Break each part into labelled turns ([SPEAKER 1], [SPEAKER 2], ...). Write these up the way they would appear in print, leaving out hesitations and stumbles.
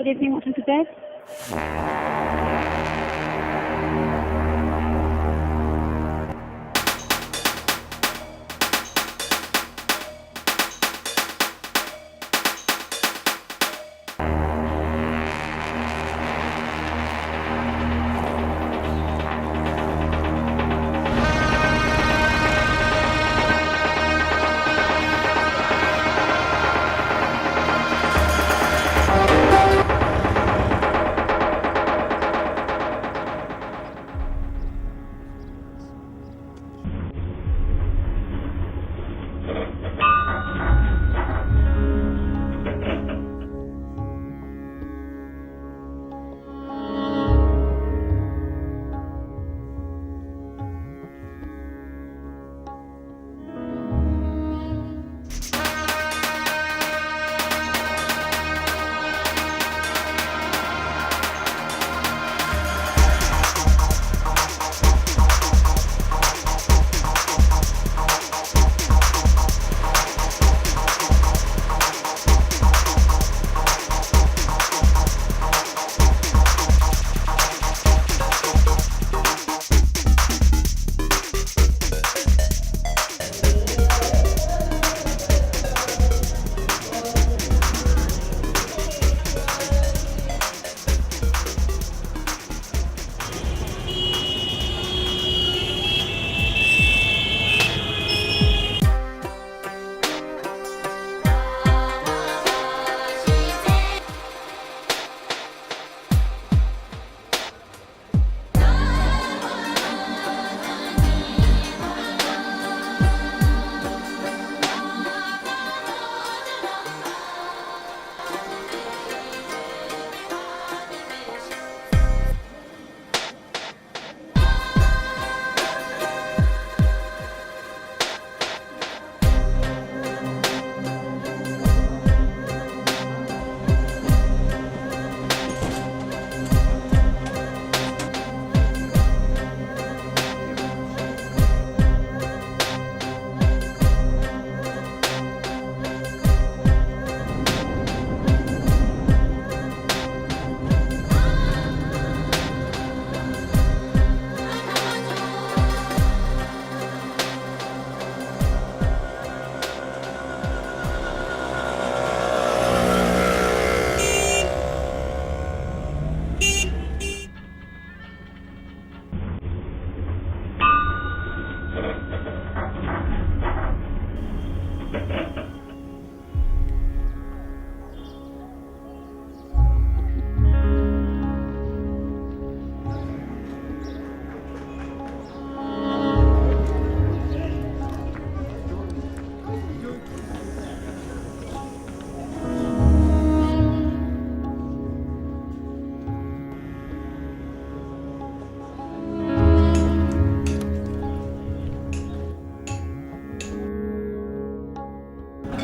[SPEAKER 1] Good evening, welcome to bed.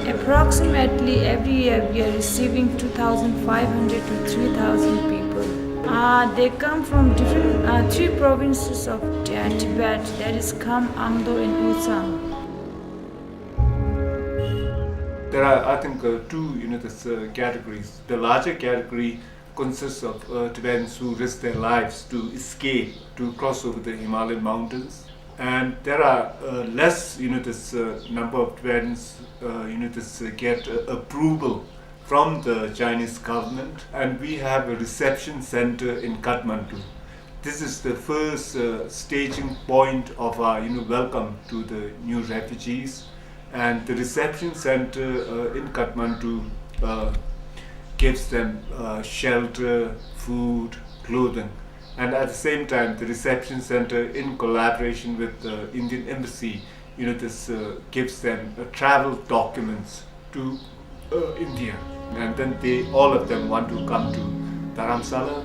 [SPEAKER 2] Approximately every year we are receiving 2,500 to 3,000 people. They come from different three provinces of Tibet, that is Kham, Amdo and Ulsan.
[SPEAKER 3] There are, I think, two categories. The larger category consists of Tibetans who risk their lives to escape, to cross over the Himalayan mountains. And there are less, number of Tibetans, get approval from the Chinese government. And we have a reception center in Kathmandu. This is the first staging point of our, welcome to the new refugees. And the reception center in Kathmandu gives them shelter, food, clothing. And at the same time, the reception center, in collaboration with the Indian Embassy, gives them travel documents to India. And then all of them want to come to Dharamsala.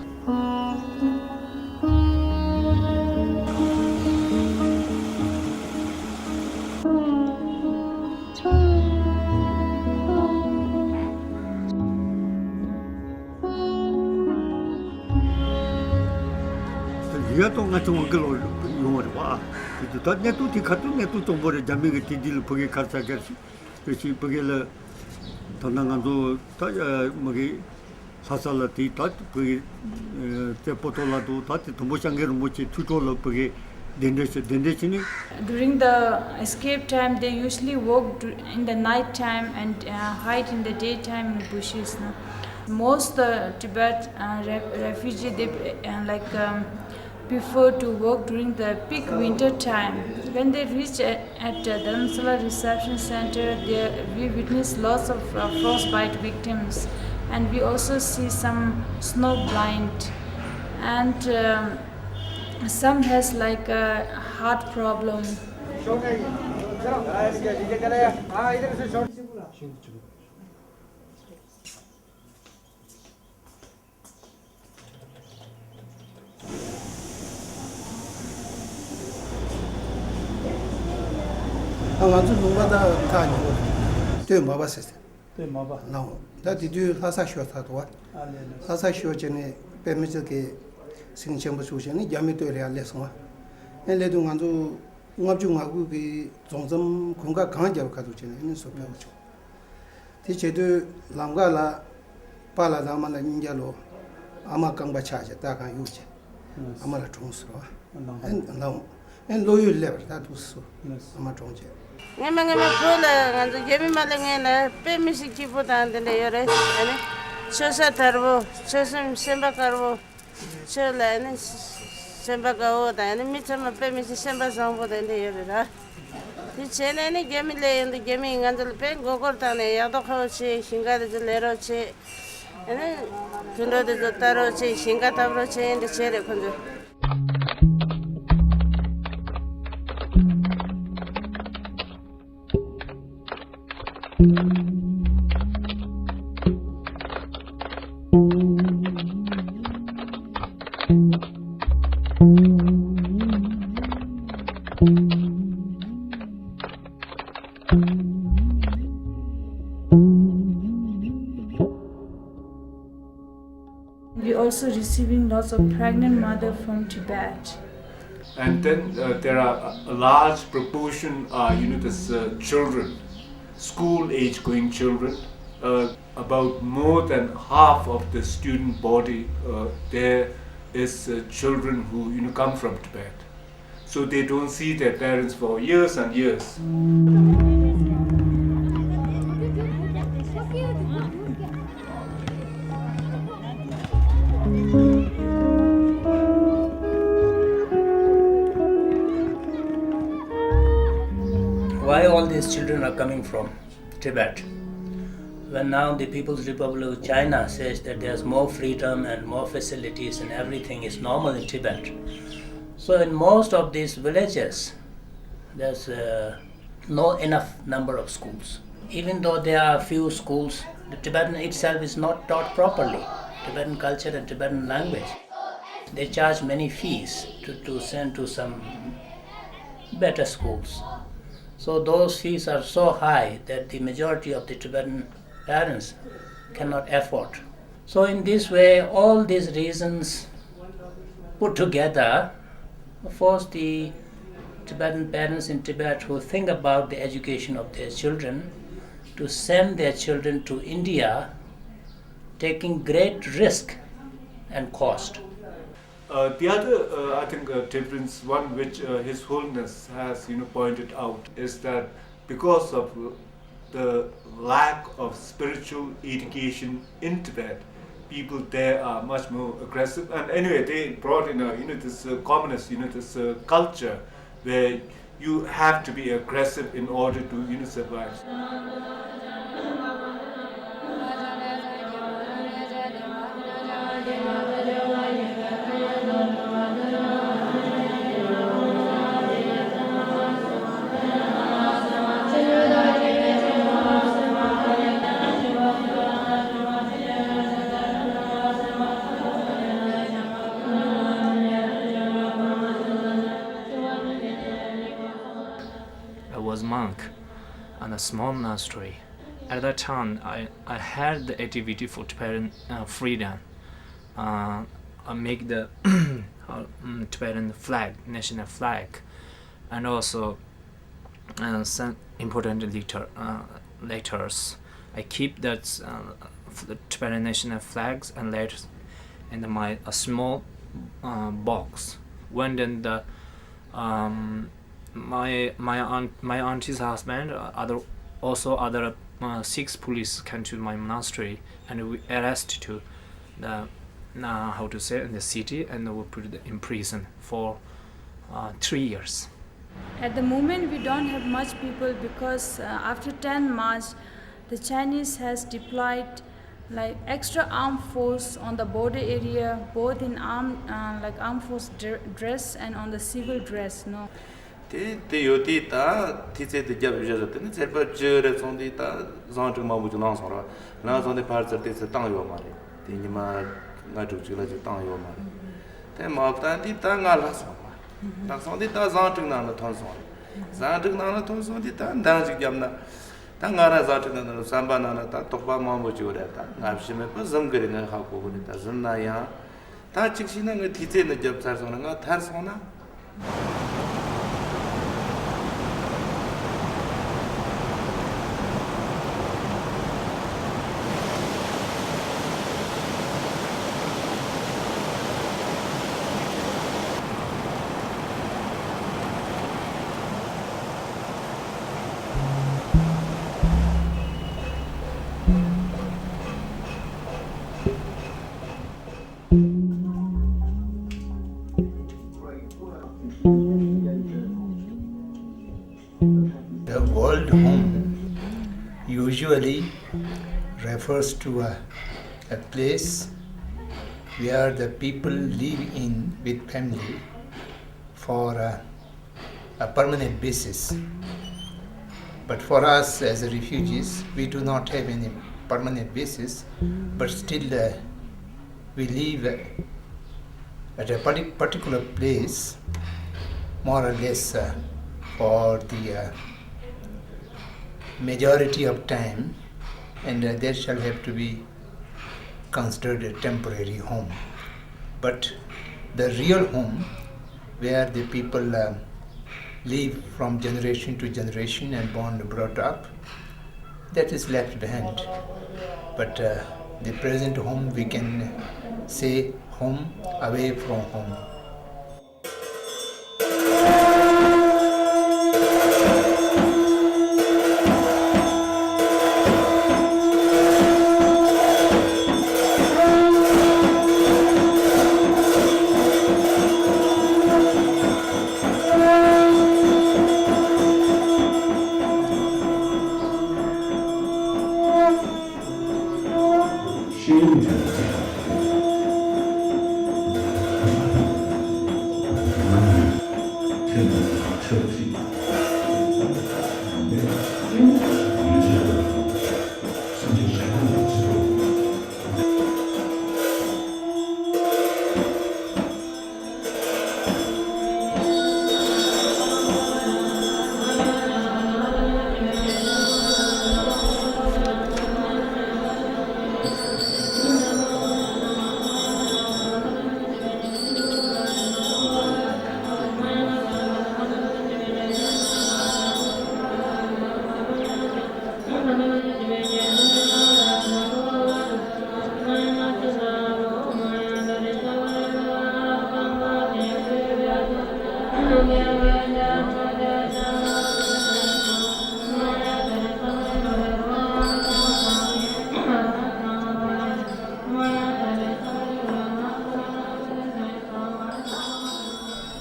[SPEAKER 4] Yato nga tungo galo yungor wa. Ito netu ti khatu netu tombore jami ge tidil page kharcha gersi. Pesi page la tonanga do ta magi 사살라티 tat 그 포토라도 tat 도모샹게로 모치 투토로 그게 덴데치니
[SPEAKER 2] During the escape time, they usually walk in the night time and hide in the daytime in bushes. No? Most Tibet refugee they prefer to work during the peak winter time. When they reach at the Dharamsala reception center, we witness lots of frostbite victims, and we also see some snow blind, and some has like a heart problem.
[SPEAKER 1] 아주 농가다 다니고 또 마바세스 또 마바 나오 다디도 사사쇼타도 사사쇼 전에 빼면서게 생첨부 소신이 야미도 레알레스마 엘레도 간도 응압중하고 그 종점 공가 강하게 가도 전에 있는 소표죠 디제도 람가라 팔라다만 인자로 아마 강바차제 다가 유제 아마라 총스로 나오 엔 로유 레벨 다도스 아마 총제
[SPEAKER 5] ngame pula nganzo jemi malengena pemisi kiputa andele yore ane chosa tarbo chosa semba karbo chola ane semba gawo da ane mitama pemisi semba zambo da ande yore da ti chene ne gemi le ande gemi nganzo pe gogor tane yado khaochi singa de lero che ane tundo de taro che singa tabro che ande chere konjo
[SPEAKER 2] We also receiving lots of pregnant mother from Tibet.
[SPEAKER 3] And then there are a large proportion are children, school-age going children. About more than half of the student body there is children who come from Tibet. So they don't see their parents for years and years.
[SPEAKER 6] Why all these children are coming from Tibet? When now the People's Republic of China says that there's more freedom and more facilities and everything is normal in Tibet. So in most of these villages, there's no enough number of schools. Even though there are few schools, the Tibetan itself is not taught properly, Tibetan culture and Tibetan language. They charge many fees to send to some better schools. So those fees are so high that the majority of the Tibetan parents cannot afford. So in this way, all these reasons put together force the Tibetan parents in Tibet who think about the education of their children to send their children to India, taking great risk and cost.
[SPEAKER 3] The other, difference, one which His Holiness has, pointed out, is that because of the lack of spiritual education in Tibet, people there are much more aggressive. And anyway, they brought in this communist, this culture where you have to be aggressive in order to, survive.
[SPEAKER 7] Was monk on a small monastery. At that time, I had the activity for Tibetan freedom. I make the Tibetan flag, national flag, and also some important letters. I keep that Tibetan national flags and letters in a small box. When then my auntie's husband, other 6 police came to my monastery and we arrested to the in the city, and we put it in prison for 3 years.
[SPEAKER 2] At the moment we don't have much people because after 10 March the Chinese has deployed like extra armed force on the border area, both in armed force dress and on the civil dress. No.
[SPEAKER 8] Tangara Zatina Sambana, Topa Mambo Jureta, Napshime, Zumgering, Haku, Zunaya, Tachixina, Titin, the Jeb Tarsona, Tarsona.
[SPEAKER 1] The word home usually refers to a place where the people live in with family for a permanent basis. But for us as refugees, we do not have any permanent basis, but still we live at a particular place more or less for the majority of time, and that shall have to be considered a temporary home. But the real home, where the people live from generation to generation and born and brought up, that is left behind. But the present home, we can say home away from home.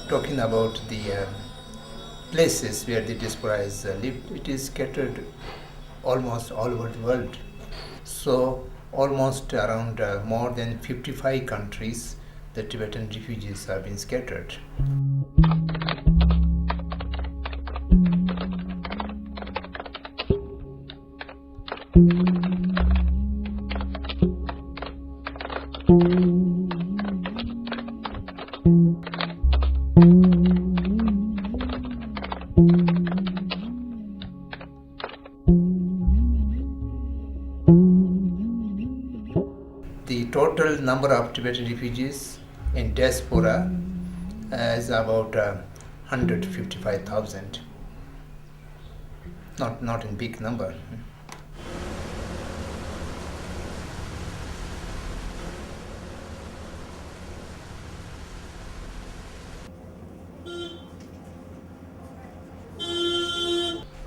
[SPEAKER 1] Talking about the places where the diasporas lived, it is scattered almost all over the world. So almost around more than 55 countries, the Tibetan refugees have been scattered. The total number of Tibetan refugees in diaspora is about 155,000. Not in big number.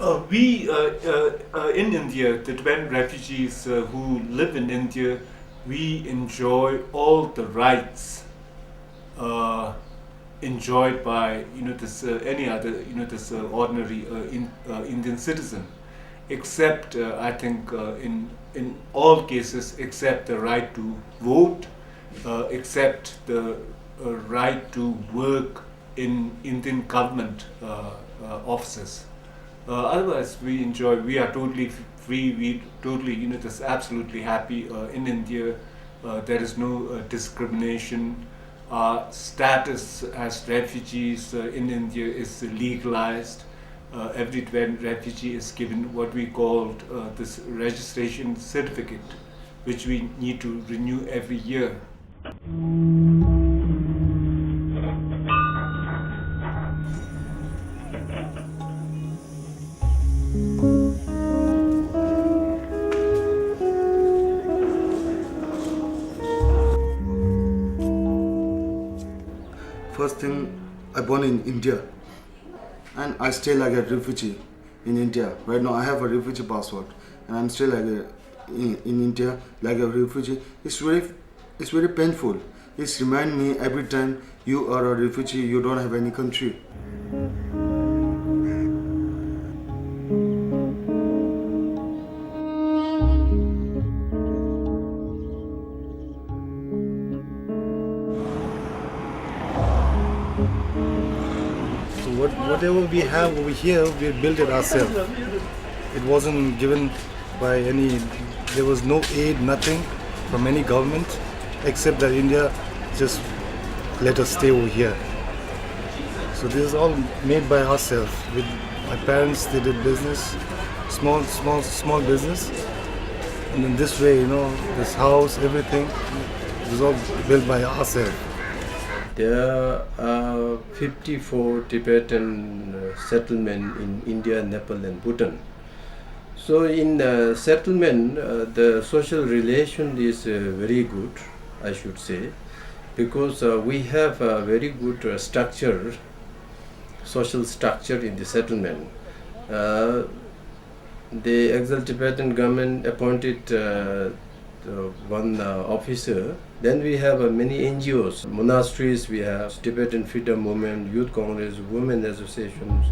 [SPEAKER 3] In India, the Tibetan refugees who live in India, we enjoy all the rights enjoyed by any other this ordinary Indian citizen, except I think in all cases except the right to vote, except the right to work in Indian government offices. Otherwise, we are totally free, we totally, just absolutely happy in India. There is no discrimination. Our status as refugees in India is legalized. Every refugee is given what we called this registration certificate, which we need to renew every year.
[SPEAKER 9] First thing, I born in India, and I stay like a refugee in India. Right now, I have a refugee passport, and I'm still in India like a refugee. It's very painful. It reminds me every time you are a refugee, you don't have any country.
[SPEAKER 10] Whatever we have over here, we built it ourselves. It wasn't given by any, there was no aid, nothing from any government, except that India just let us stay over here. So this is all made by ourselves. With my parents, they did business, small business. And in this way, this house, everything, it was all built by ourselves.
[SPEAKER 11] There are 54 Tibetan settlements in India, Nepal and Bhutan. So in settlement, the social relation is very good, I should say, because we have a very good social structure in the settlement. The exiled Tibetan government appointed one officer. Then we have many NGOs, monasteries, we have Tibetan Freedom Movement, Youth Congress, Women Associations.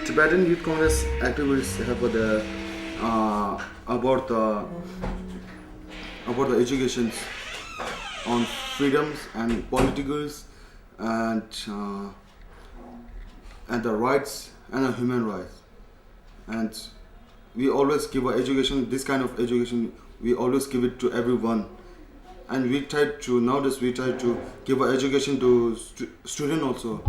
[SPEAKER 9] Tibetan Youth Congress activists have about the education on freedoms and politicals and the rights and the human rights. And we always give education, this kind of education, we always give it to everyone. And nowadays we try to give education to students also.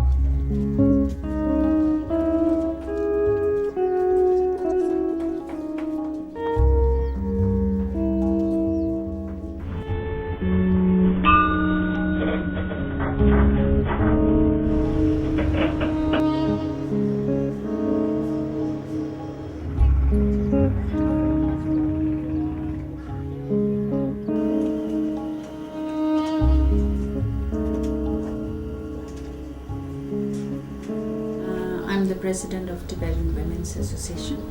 [SPEAKER 2] I'm the president of Tibetan Women's Association,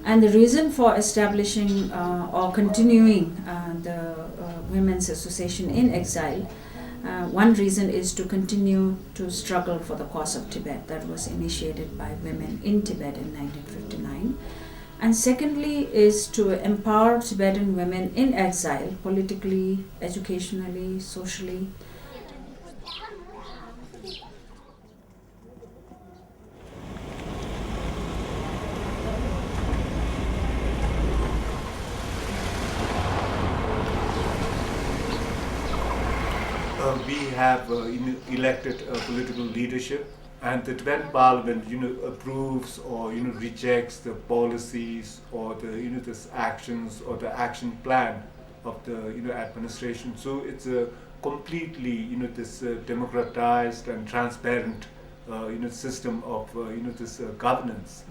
[SPEAKER 2] and the reason for establishing or continuing the Women's Association in exile, one reason is to continue to struggle for the cause of Tibet that was initiated by women in Tibet in 1959, and secondly is to empower Tibetan women in exile politically, educationally, socially.
[SPEAKER 3] We have elected political leadership, and the Tibetan Parliament, approves or rejects the policies or the the actions or the action plan of the administration. So it's a completely this democratized and transparent system of this governance.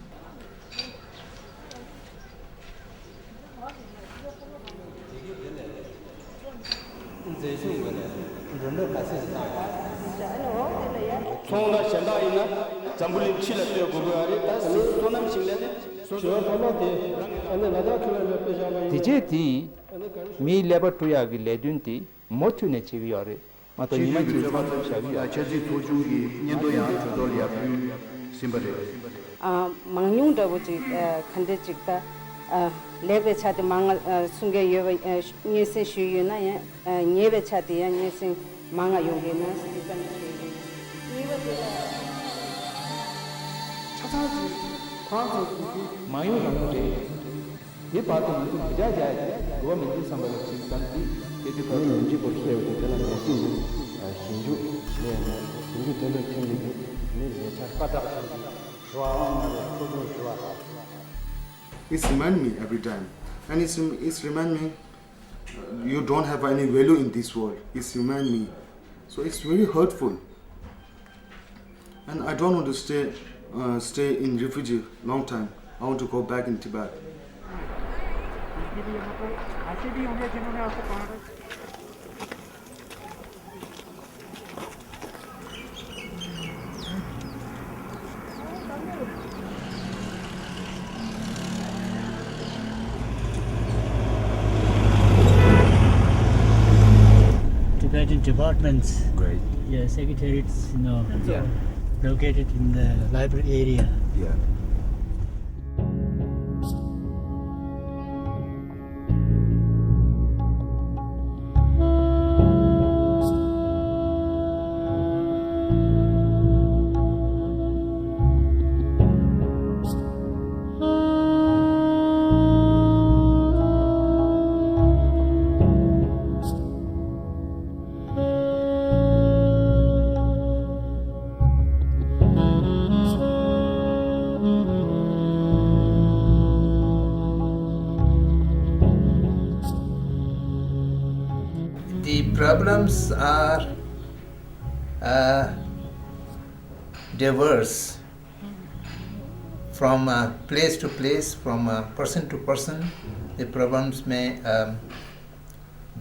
[SPEAKER 12] 송나 챤다이나 잠불림 칠라 때 고고아리 다 소남 싱레 저 돌아데 안에 나다 그러면 빼자마
[SPEAKER 13] 디제티 미 레버토리아기 레든티 모투네 치비어레 마토 니만 치비어레
[SPEAKER 9] 제지 도중이 년도야 조돌이야 심바레
[SPEAKER 14] 망용다 보지 칸데 찍다 레베 차데 망 숭게 여 녀세 슈유나 녀베 차데 녀세 망아 용게나 스티반 차차지 과학적으로 망용하는데 이 바도 비자자야 고민이 상관이 있단지 이제 그런 문제 볼게요. 되는 것이 신주 신주 되는 팀이 네 잘받아
[SPEAKER 9] It's remind me every time, and it's remind me you don't have any value in this world. It's remind me, so it's very hurtful, and I don't want to stay in refugee long time. I want to go back in Tibet.
[SPEAKER 15] Tibetan departments.
[SPEAKER 9] Great.
[SPEAKER 15] Yeah, secretariats, located in the library area.
[SPEAKER 9] Yeah.
[SPEAKER 1] The problems are diverse from place to place, from person to person. The problems may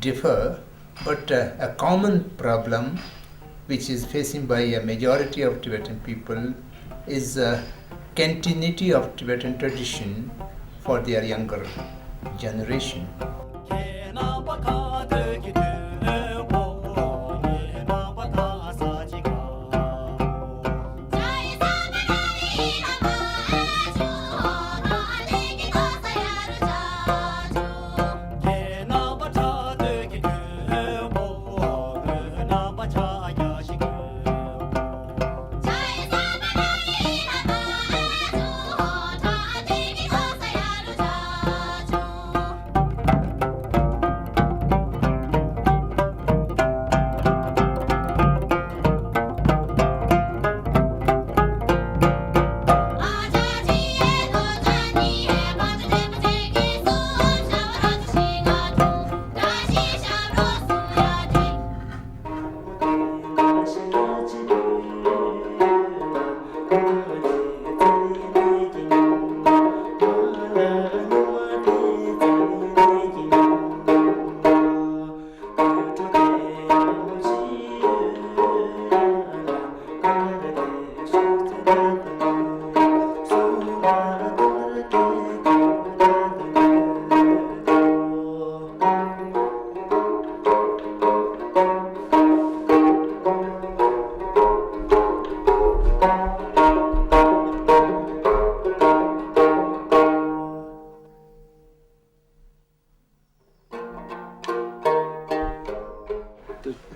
[SPEAKER 1] differ, but a common problem which is facing by a majority of Tibetan people is continuity of Tibetan tradition for their younger generation.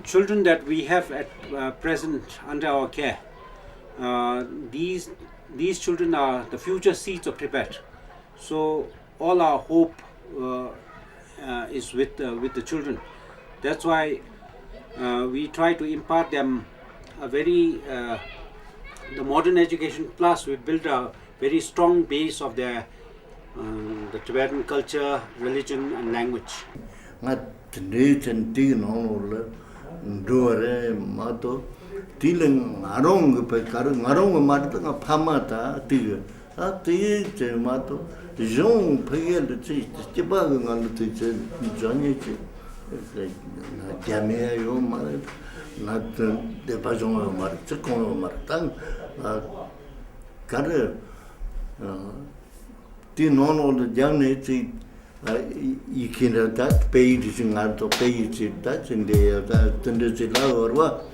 [SPEAKER 12] Children that we have at present under our care, these children are the future seeds of Tibet. So all our hope is with the children. That's why we try to impart them a very the modern education, plus we build a very strong base of their the Tibetan culture, religion and language.
[SPEAKER 4] Dore mato tiling arong pe arong mato pamata tig ti mato jong pegel ti ba ngal ti janye ti jamia yo ma not the Bajon Mar, Chakon Martang, Carlo, non all the young you can that page in out of page that's in the tendency or what.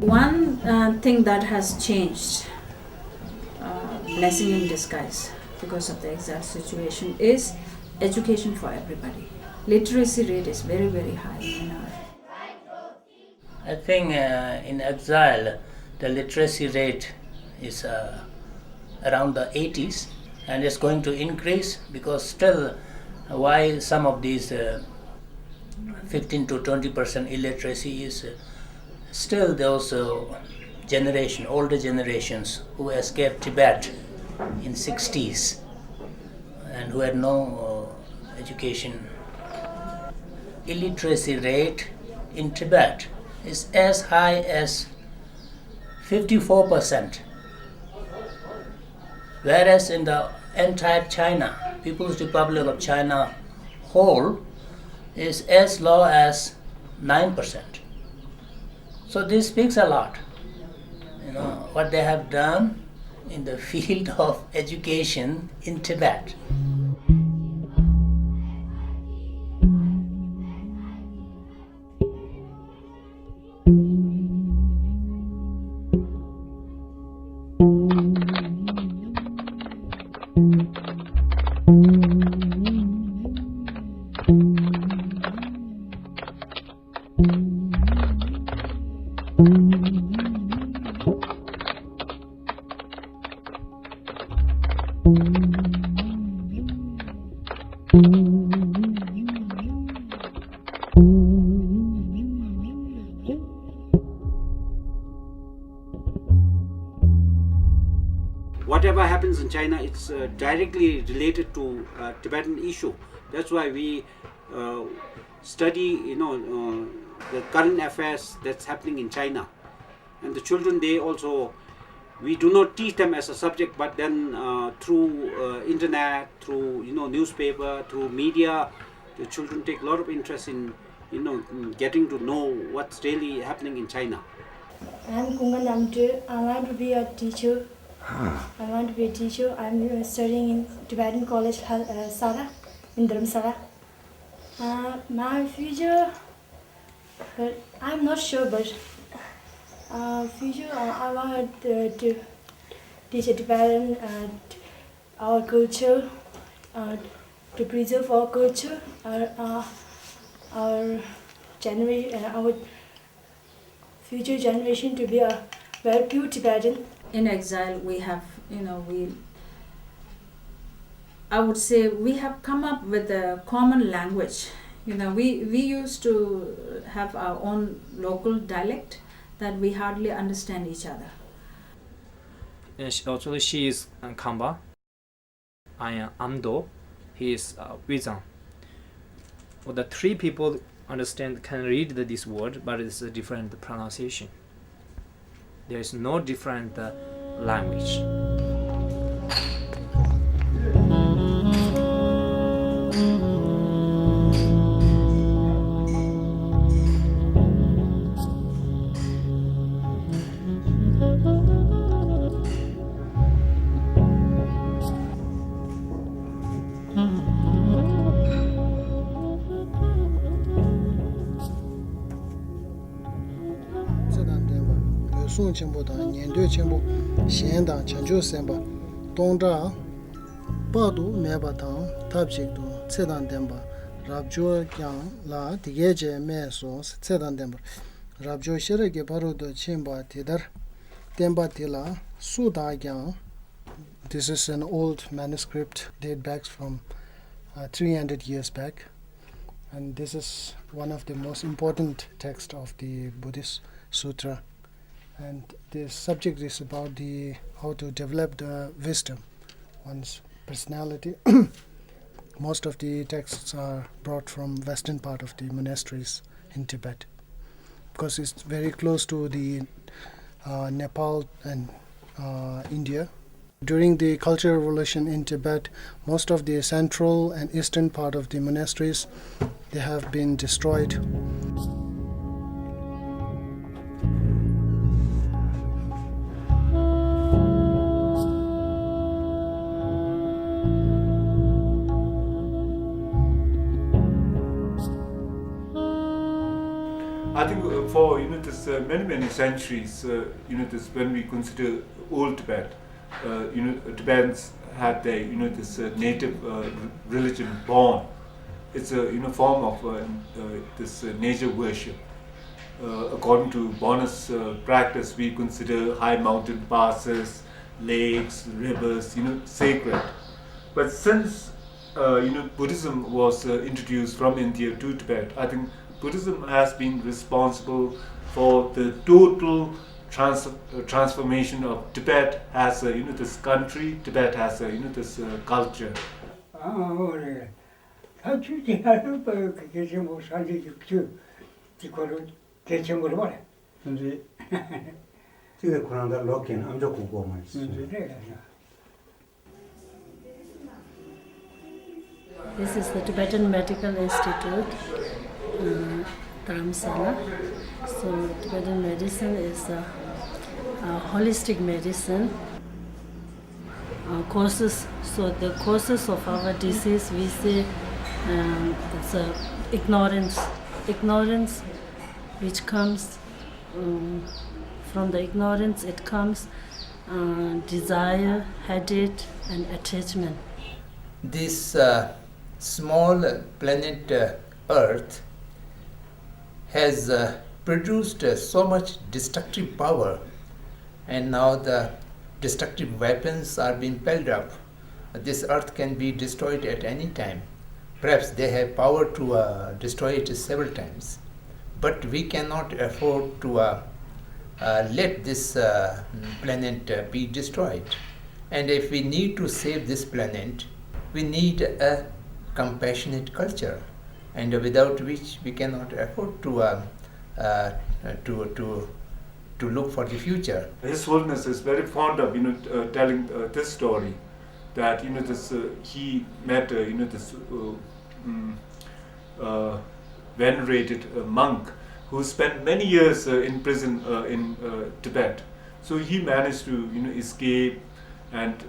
[SPEAKER 2] One thing that has changed, blessing in disguise because of the exile situation, is education for everybody. Literacy rate is very, very high in our.
[SPEAKER 6] I think in exile the literacy rate is around the 80s, and it's going to increase because still why some of these 15 to 20% illiteracy is still those older generations who escaped Tibet in 60s and who had no education. Illiteracy rate in Tibet is as high as 54%, whereas in the entire China, People's Republic of China whole, is as low as 9%. So this speaks a lot, what they have done in the field of education in Tibet.
[SPEAKER 12] Whatever happens in China, it's directly related to Tibetan issue. That's why we study, the current affairs that's happening in China. And the children, they also, we do not teach them as a subject, but then through internet, through newspaper, through media, the children take a lot of interest in getting to know what's really happening in China.
[SPEAKER 16] I'm Kungan Namtu. I want to be a teacher. I'm studying in Tibetan College, Sara, in Dharamsala. My future, I'm not sure, but future, I want to teach Tibetan, our culture, to preserve our culture, our generation, our future generation to be a very pure Tibetan.
[SPEAKER 2] In exile, we have, I would say we have come up with a common language. We used to have our own local dialect that we hardly understand each other.
[SPEAKER 7] And she is Kamba. I am Amdo. He is Wizang. Well, the three people can read this word, but it's a different pronunciation. There is no different language.
[SPEAKER 17] Sung Chenpo, Nian Dui Chenpo, Xian Dang, Chanchu Senpa, Tongda Padu Mebatan Tabjik Sedan Demba Rabjo Kyang La Tigeje Mesos Sedan Demba Rabjo Shereke Barudo Chimba Tidar Demba Tila Suda Kyang. This is an old manuscript dated back from 300 years back, and this is one of the most important texts of the Buddhist Sutra. And the subject is about how to develop the wisdom, one's personality. Most of the texts are brought from western part of the monasteries in Tibet, because it's very close to the Nepal and India. During the Cultural Revolution in Tibet, most of the central and eastern part of the monasteries, they have been destroyed.
[SPEAKER 3] I think for this many centuries, this when we consider old Tibet, Tibetans had their this native religion born. It's a form of this nature worship. According to Buddhist practice, we consider high mountain passes, lakes, rivers, sacred. But since Buddhism was introduced from India to Tibet, I think Buddhism has been responsible for the total transformation of Tibet as this country. Tibet has this culture.
[SPEAKER 18] This is the Tibetan Medical Institute, Dharamsala. So Tibetan medicine is holistic medicine. Causes, so the causes of our disease, we say it's ignorance which comes from the ignorance, it comes desire, headache and attachment.
[SPEAKER 1] This small planet Earth has produced so much destructive power, and now the destructive weapons are being piled up. This Earth can be destroyed at any time. Perhaps they have power to destroy it several times, but we cannot afford to let this planet be destroyed. And if we need to save this planet, we need a compassionate culture, and without which we cannot afford to look for the future.
[SPEAKER 3] His Holiness is very fond of telling this story, that this he met this venerated monk who spent many years in prison in Tibet. So he managed to escape and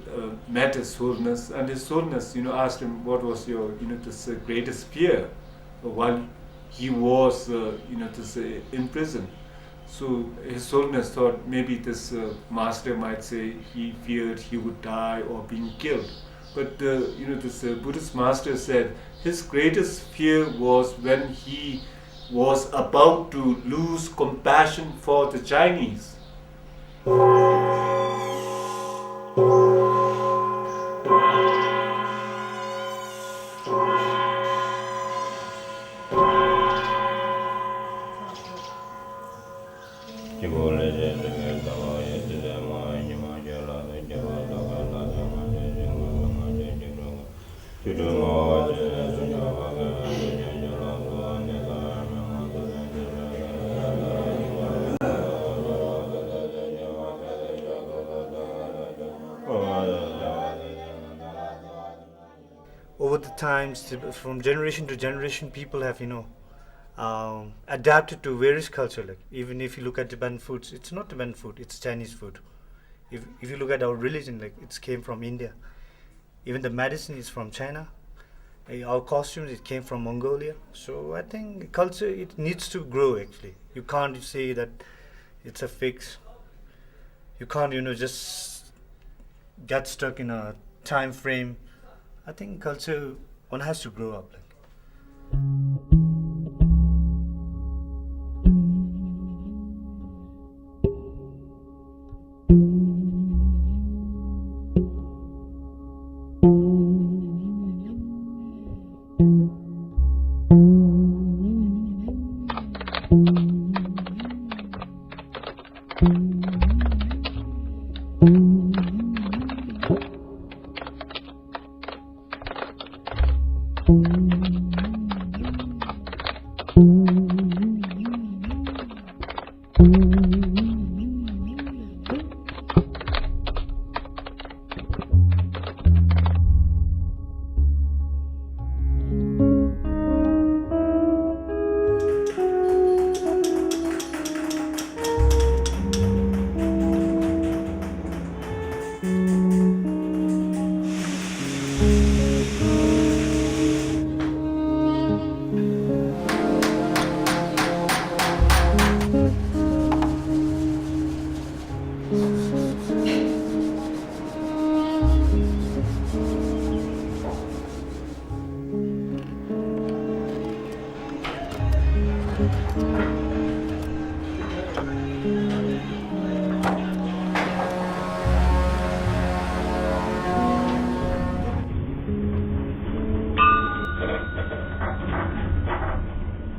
[SPEAKER 3] met His Holiness, and His Holiness asked him what was your this greatest fear while he was this in prison. So His Holiness thought maybe this master might say he feared he would die or being killed. But this Buddhist master said his greatest fear was when he was about to lose compassion for the Chinese.
[SPEAKER 10] Over the times, from generation to generation, people have adapted to various culture. Like even if you look at Tibetan foods, it's not Tibetan food; it's Chinese food. If you look at our religion, like it came from India. Even the medicine is from China. Our costumes, it came from Mongolia. So I think culture, it needs to grow. Actually, you can't say that it's a fix. You can't just
[SPEAKER 19] get stuck in a time frame. I think culture, one has to grow up.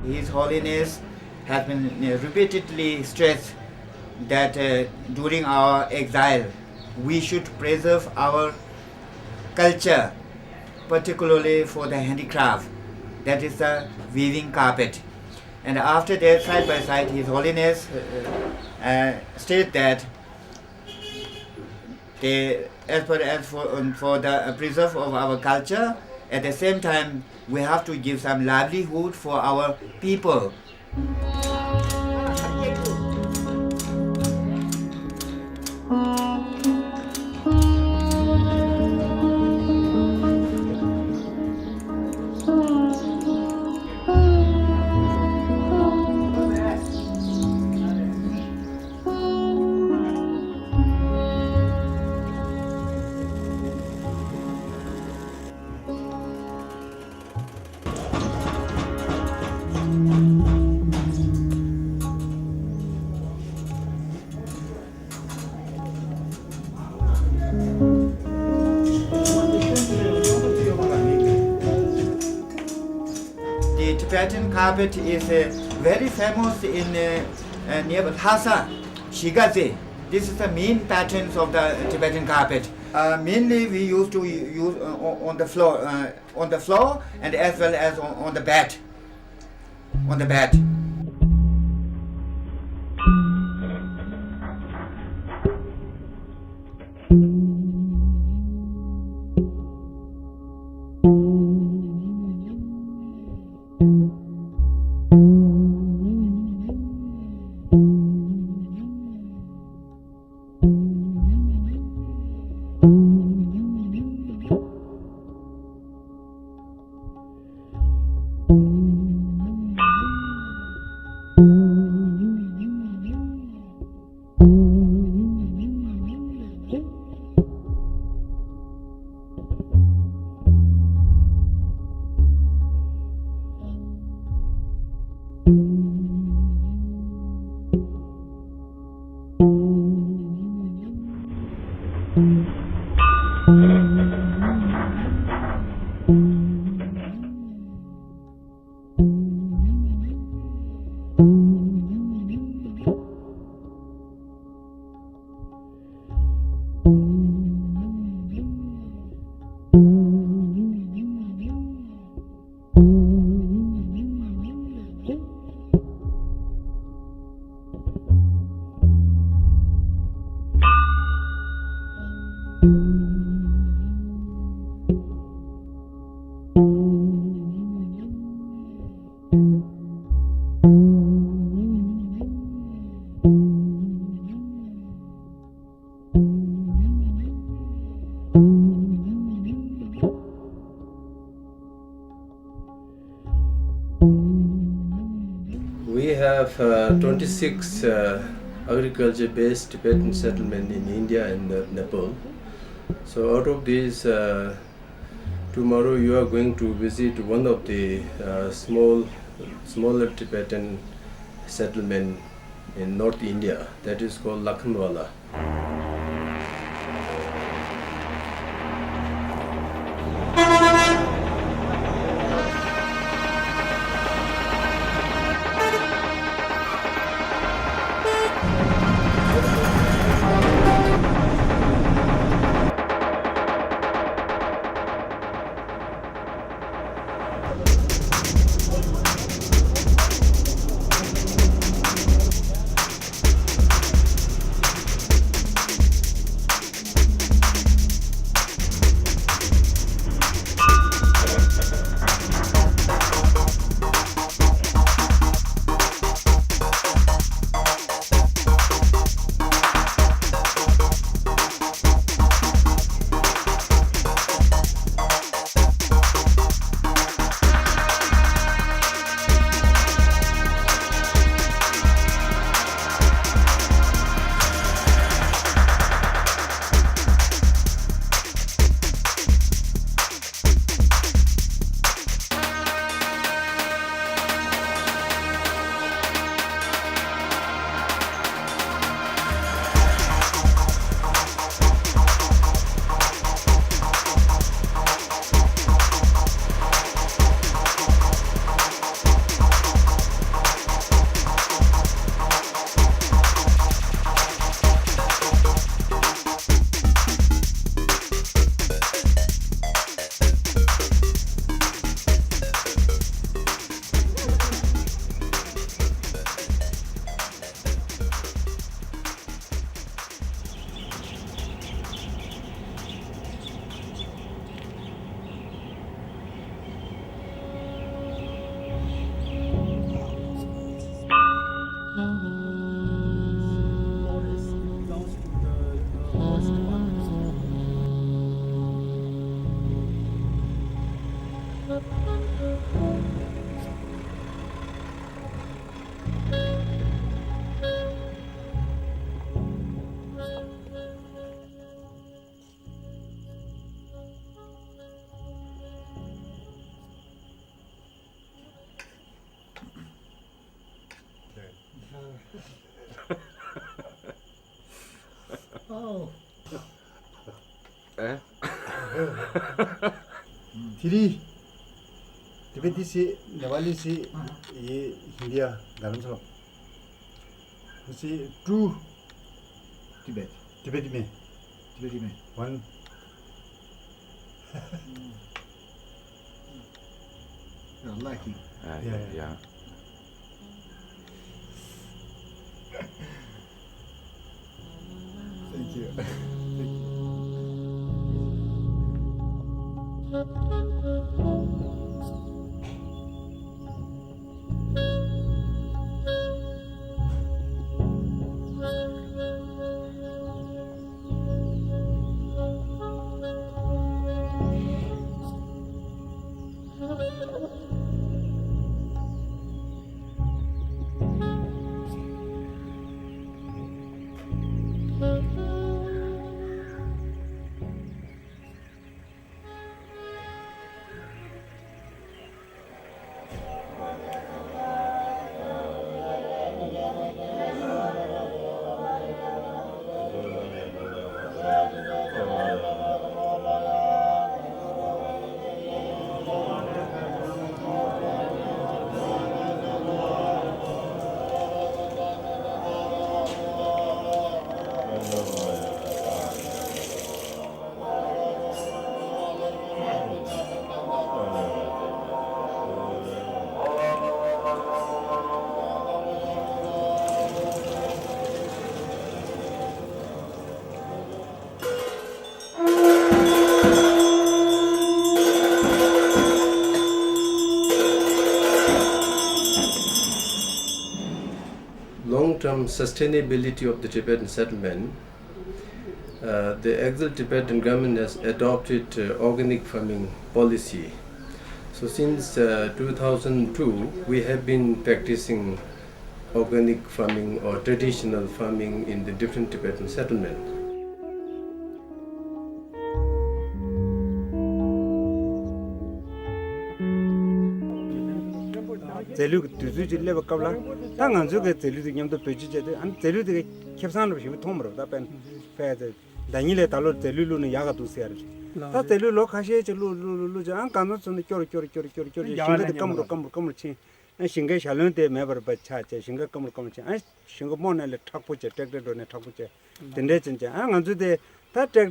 [SPEAKER 20] His Holiness has been repeatedly stressed that during our exile we should preserve our culture, particularly for the handicraft, that is the weaving carpet. And after that, side by side, His Holiness stated that as for the preserve of our culture, at the same time we have to give some livelihood for our people. The Tibetan carpet is very famous in near Lhasa, Shigaze. This is the main patterns of the Tibetan carpet. Mainly we used to use on the floor, and as well as on the bed. On the bed.
[SPEAKER 11] We have 26 agriculture-based Tibetan settlements in India and Nepal. So out of these, tomorrow you are going to visit one of the smaller Tibetan settlement in North India, that is called Lakhanwala.
[SPEAKER 21] Oh.
[SPEAKER 22] Eh?
[SPEAKER 21] Tiri, Tibeti si, Nepali si, India, dalam salam. Si true Tibet, Tibeti में, one. You're liking.
[SPEAKER 22] Yeah.
[SPEAKER 21] Thank you.
[SPEAKER 11] Long-term sustainability of the Tibetan settlement, the exiled Tibetan government has adopted organic farming policy. So since 2002, we have been practicing organic farming or traditional farming in the different Tibetan settlements.
[SPEAKER 5] zelu duzu jille bakabla ta nganzu ge zelu de nyamdo peji jede an zelu de khepsan lo shi thomro da pen fe de danile talo zelu lu ne yaga du ser ta zelu lo khashe che lu ja an kanzo sun kyor shinga de kamro chi an shinga shalon de mebar bacha che shinga kamro chi an shinga mon le thakpo che tek do ne thakpo che tende chen an nganzu de ta tek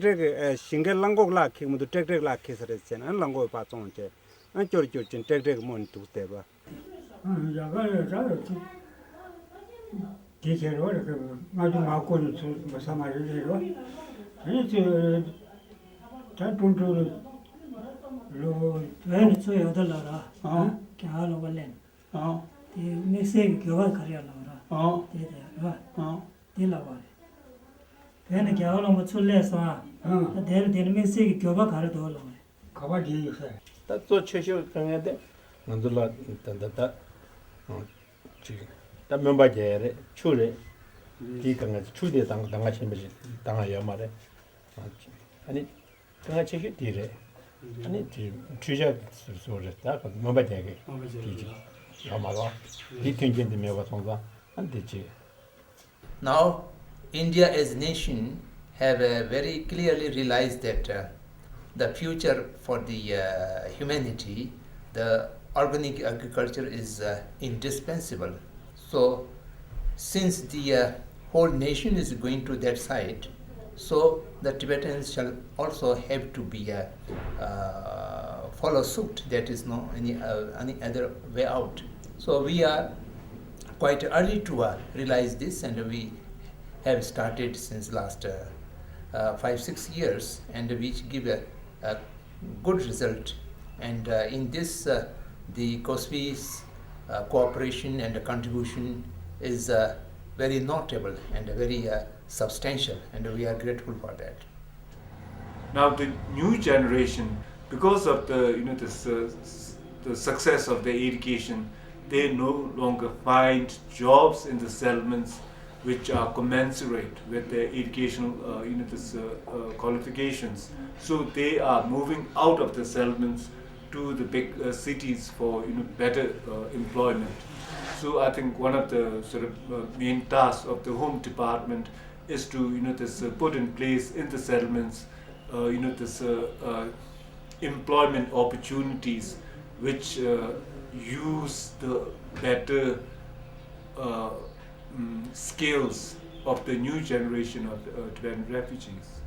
[SPEAKER 5] shinga langok la khi mu tek la khi sare chen an langok pa chong che an kyor chen tek mon tu te ba
[SPEAKER 22] 야가 잘했지. 기계로 이렇게 아주 막고는 마사마리로. 이제 잘 돈으로 로
[SPEAKER 15] 왜는 저 여달라라. 걔하러 원래. 이 메시지 교환 가려라라. 되다. 되라고. 걔는 걔하러 뭐 출래서 되는 메시지 교환 가려도
[SPEAKER 22] 가봐지 있어.
[SPEAKER 23] 또 최초 강해데 만들라 단단다 지금 다 멤버제래 추래 기강에 추대 당가치 메시 당아야 말에 아니 당가치 뒤래 아니 지금 추자 소리다 멤버제게 기지 아마가 이팅진데 메가 통과 안 되지.
[SPEAKER 1] Now India as a nation have very clearly realized that the future for the humanity, the organic agriculture is indispensable. So since the whole nation is going to that side, so the Tibetans shall also have to be follow suit. That is no any other way out. So we are quite early to realize this, and we have started since last 5-6 years, and which give a good result. And in this the COSPE's cooperation and contribution is very notable and very substantial, and we are grateful for that.
[SPEAKER 3] Now the new generation, because of the the success of their education, they no longer find jobs in the settlements which are commensurate with their educational qualifications. So they are moving out of the settlements to the big cities for better employment. So I think one of the sort of main tasks of the Home Department is to put in place in the settlements employment opportunities which use the better skills of the new generation of Tibetan refugees.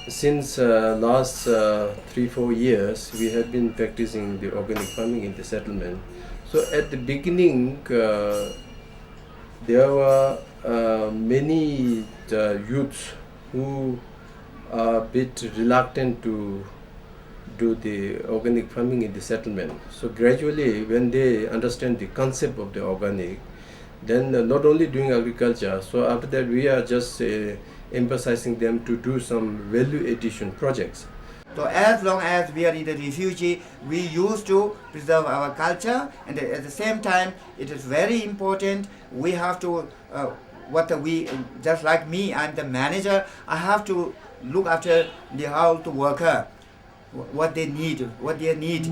[SPEAKER 11] Since last 3-4 years, we have been practicing the organic farming in the settlement. So at the beginning, there were many youths who are a bit reluctant to do the organic farming in the settlement. So gradually, when they understand the concept of the organic, Then not only doing agriculture, so after that we are just emphasizing them to do some value addition projects.
[SPEAKER 20] So as long as we are in the refugee, we used to preserve our culture, and at the same time, it is very important. We have to, just like me, I'm the manager. I have to look after the house worker, what they need, what they need.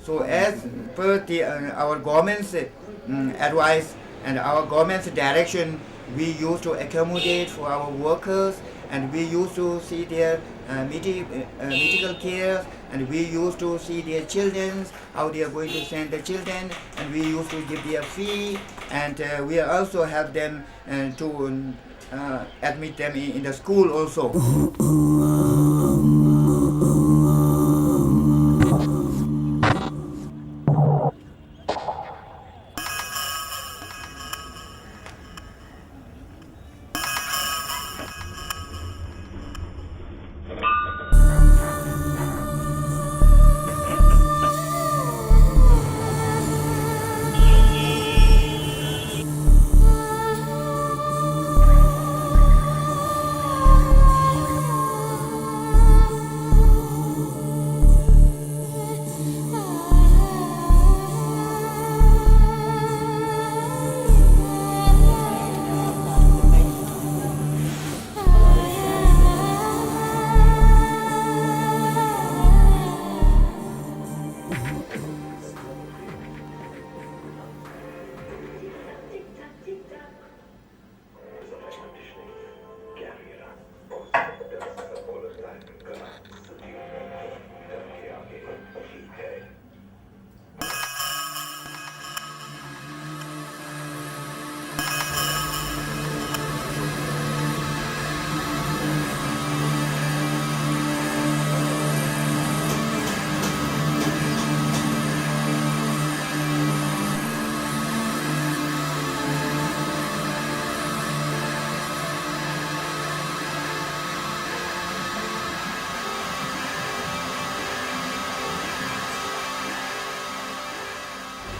[SPEAKER 20] So as per our government's advice and our government's direction, we used to accommodate for our workers, and we used to see their medical care, and we used to see their children, how they are going to send the children, and we used to give their fee, and we also help them to admit them in the school also.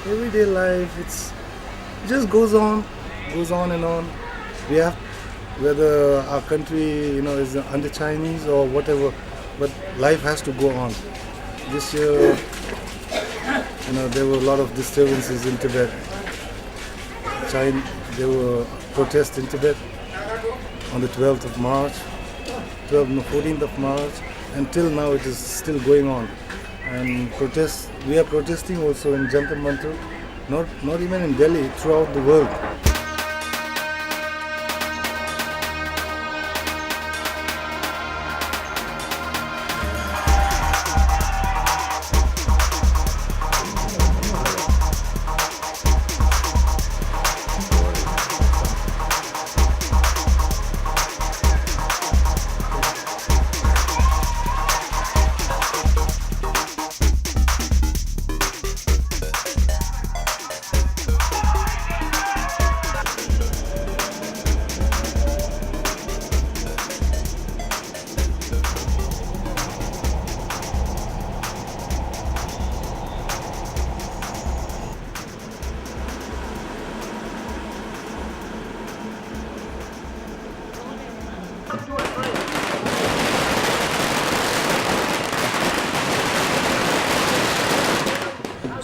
[SPEAKER 10] Everyday life, it just goes on and on. We have, whether our country, is under Chinese or whatever, but life has to go on. This year, there were a lot of disturbances in Tibet. There were protests in Tibet on the 12th of March, 14th of March. Until now, it is still going on. And we are protesting also in Jantar Mantar, not even in Delhi, throughout the world.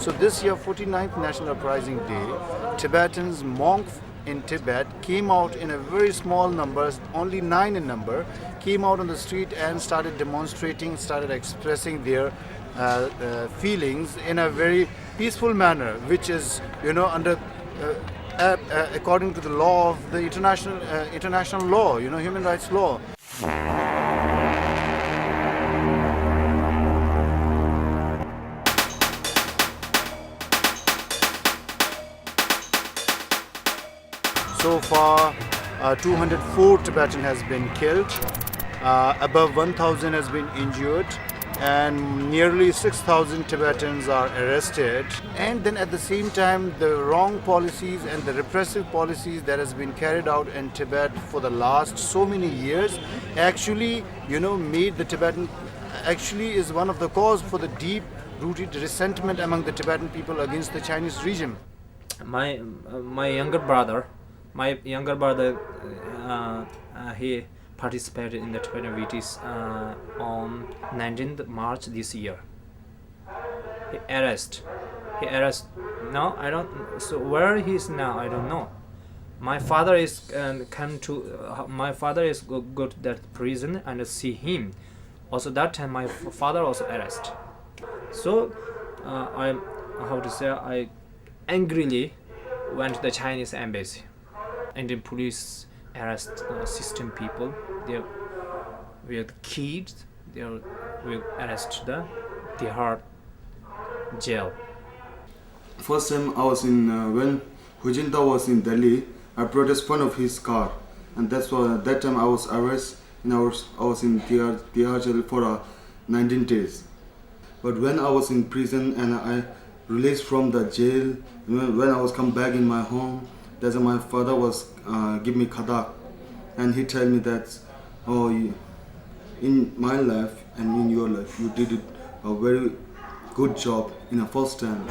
[SPEAKER 21] So this year, 49th National Uprising Day, Tibetans, monks in Tibet came out in a very small numbers, only 9 in number, came out on the street and started demonstrating, started expressing their feelings in a very peaceful manner, which is, under according to the law of the international law, human rights law. So far, 204 Tibetan has been killed, above 1,000 has been injured, and nearly 6,000 Tibetans are arrested. And then at the same time, the wrong policies and the repressive policies that has been carried out in Tibet for the last so many years actually, made the Tibetan, actually is one of the cause for the deep-rooted resentment among the Tibetan people against the Chinese regime.
[SPEAKER 7] My younger brother, he participated in the Tibetan VTs on 19th March this year. He arrested. No, I don't. So where he is now, I don't know. My father is my father is go to that prison and see him. Also that time my father also arrested. So I angrily went to the Chinese embassy. Indian police arrest 16 people. They were kids. They were arrested the Tihar jail.
[SPEAKER 9] First time I was in when Hu Jintao was in Delhi, I protest front of his car, and that's why at that time I was arrested and I was in Tihar jail for 19 days. But when I was in prison and I released from the jail, when I was come back in my home, that's when my father was give me khadak, and he tell me that, in my life and in your life, you did it a very good job in a first time.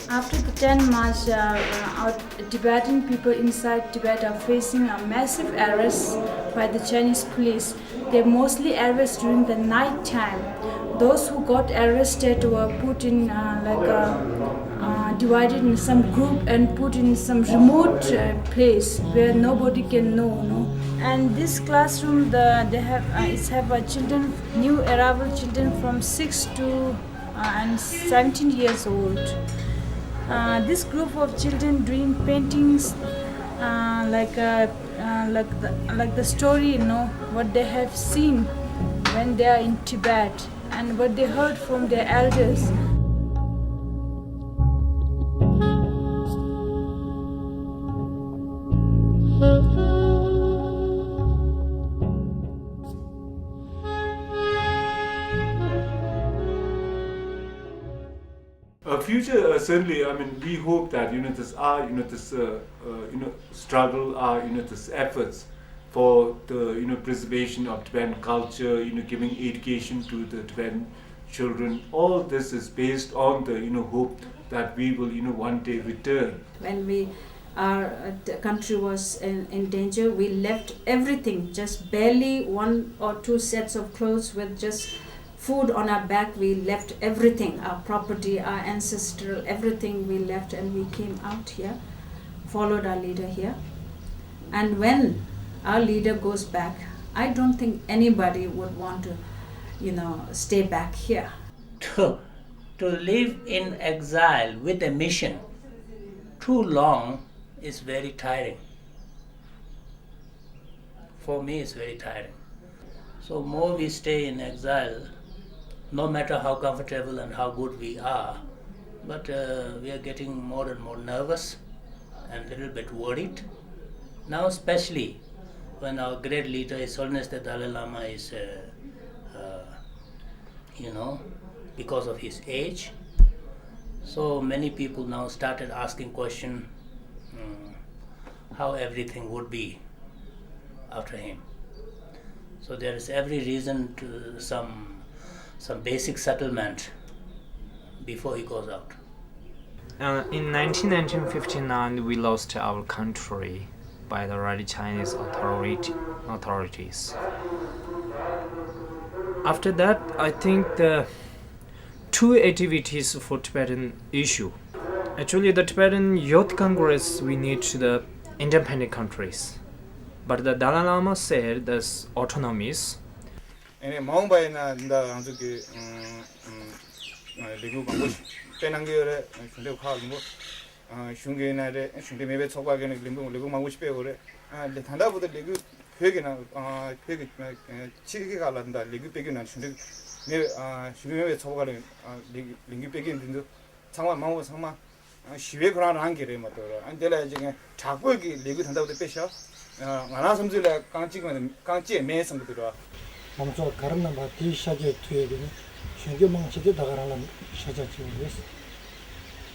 [SPEAKER 2] After the 10 March, our Tibetan people inside Tibet are facing a massive arrest by the Chinese police. They mostly arrest during the night time. Those who got arrested were put in divided in some group and put in some remote place where nobody can know. No? And this classroom, they have children, new arrival children from 6 to and 17 years old. This group of children doing paintings, like the story, what they have seen when they are in Tibet and what they heard from their elders.
[SPEAKER 3] Future certainly. I mean, we hope that this struggle, this efforts for the preservation of Tibetan culture, giving education to the Tibetan children. All this is based on the hope that we will one day return.
[SPEAKER 8] When our country was in danger, we left everything, just barely 1 or 2 sets of clothes with just food on our back. We left everything, our property, our ancestral, everything we left, and we came out here, followed our leader here. And when our leader goes back, I don't think anybody would want to, stay back here.
[SPEAKER 6] To live in exile with a mission too long is very tiring. For me, it's very tiring. So more we stay in exile, no matter how comfortable and how good we are, but we are getting more and more nervous and a little bit worried. Now especially when our great leader, His Holiness the Dalai Lama is, because of his age, so many people now started asking question how everything would be after him. So there is every reason to some basic settlement before he goes out.
[SPEAKER 7] In 1959, we lost our country by the right Chinese authorities. After that, I think the two activities for Tibetan issue. Actually, the Tibetan Youth Congress, we need the independent countries. But the Dalai Lama said there's autonomies.
[SPEAKER 5] ene maungbai na nda anzu ki ligu bangu penang ge shunde kha lu shunge na re shunde mebe chokwa ge ne ligu bangu spe gore le thanda bu de ligu phege na phege chige ga landa ligu pege na shunde me shunge mebe chokwa ge ligu pege din 상마 마오 상마 시외 그런 한계래 뭐 안 되라 이제 자꾸 리그 된다고 빼셔 하나 섬질래 강찌에 매선 것들아
[SPEAKER 17] 먼저 가름나 마 디샤제 투에게 신경 망치게 나가라는 샤자지 그랬어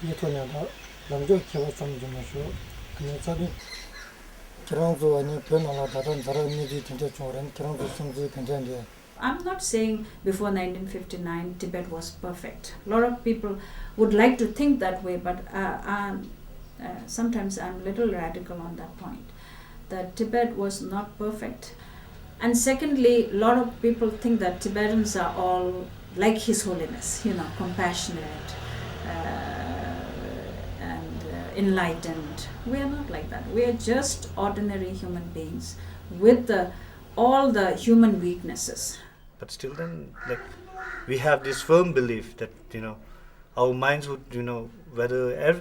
[SPEAKER 17] 이 토냐다 남조 키워 좀 마셔 그냥 자기 그런도 아니 변화가 다른 사람이 진짜 좋은 그런 것도 괜찮은데
[SPEAKER 8] I'm not saying before 1959 Tibet was perfect. A lot of people would like to think that way, but sometimes I'm a little radical on that point. That Tibet was not perfect. And secondly, a lot of people think that Tibetans are all like His Holiness, compassionate and enlightened. We are not like that. We are just ordinary human beings with all the human weaknesses.
[SPEAKER 19] But still then, we have this firm belief that, our minds would, whether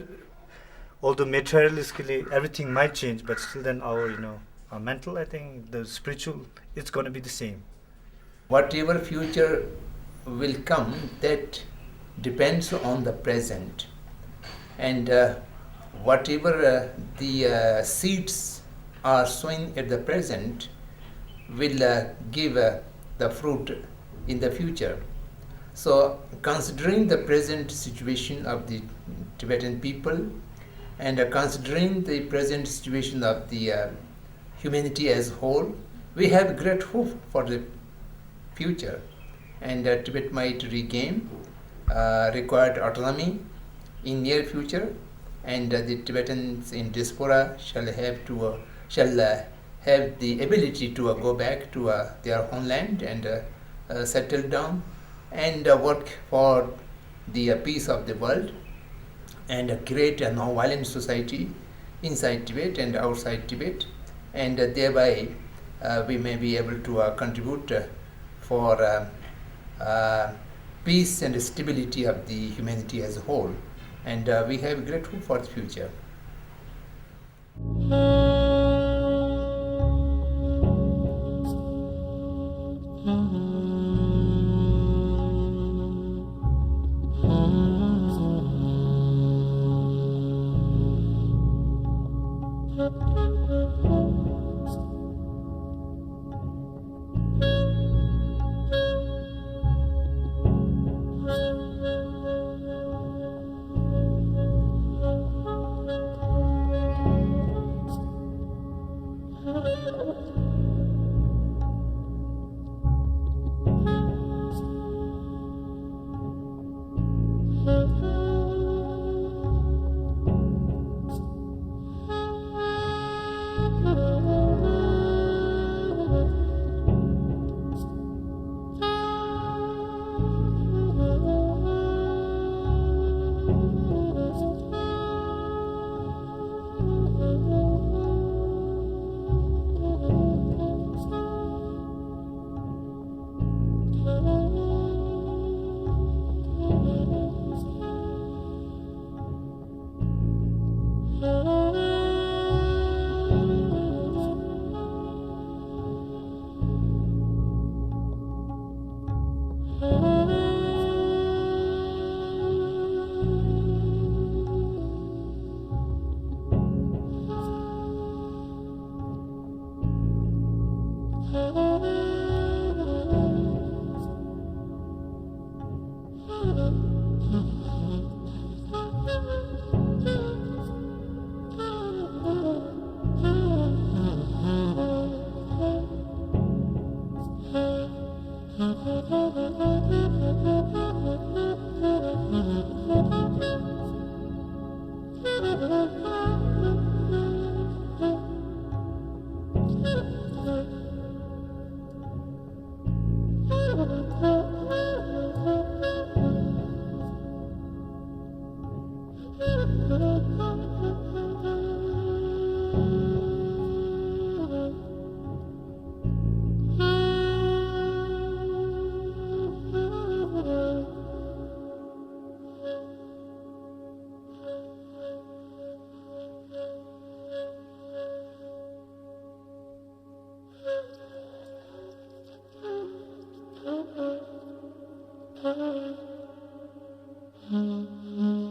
[SPEAKER 19] although materialistically everything might change, but still then our mental, I think, the spiritual, it's going to be the same.
[SPEAKER 1] Whatever future will come, that depends on the present. And whatever the seeds are sowing at the present will give the fruit in the future. So, considering the present situation of the Tibetan people and considering the present situation of the humanity as a whole, we have great hope for the future. And Tibet might regain required autonomy in near future, and the Tibetans in diaspora shall have the ability to go back to their homeland and settle down and work for the peace of the world and create a non-violent society inside Tibet and outside Tibet, and thereby we may be able to contribute for peace and stability of the humanity as a whole, and we have great hope for the future.
[SPEAKER 4] Mm-hmm.